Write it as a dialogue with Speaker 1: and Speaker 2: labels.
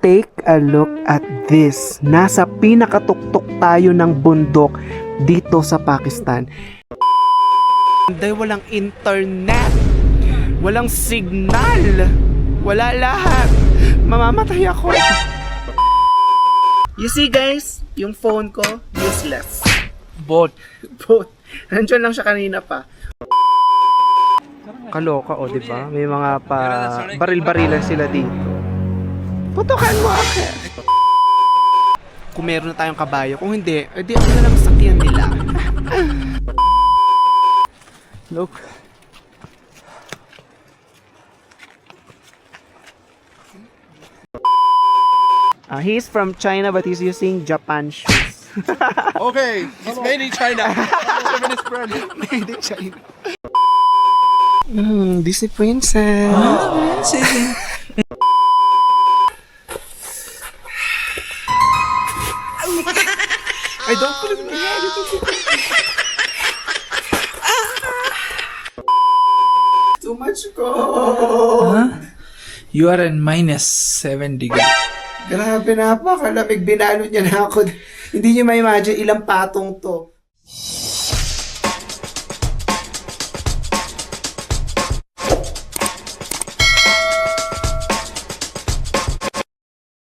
Speaker 1: Take a look at this. Nasa pinakatuktok tayo ng bundok dito sa Pakistan. Dahil walang internet, walang signal, wala lahat. Mamamatay ako. You see guys, yung phone ko, useless. Both. Nandiyan lang siya kanina pa. Kaloka o, di ba? May mga baril-barilan sila dito. Putukan mo ako. Kung meron na tayong kabayo, kung hindi, edi ako na lang sakyan nila. Look. He's from China but he's using Japan shoes.
Speaker 2: Okay, it's made in China. Japanese brand.
Speaker 1: Made in China. Disney princess. I don't put it in the Too much cold.
Speaker 3: You are in -7 degree.
Speaker 1: Grabe, napakalamig. Binalot niya na ako. Hindi niyo ma-imagine ilang patong to.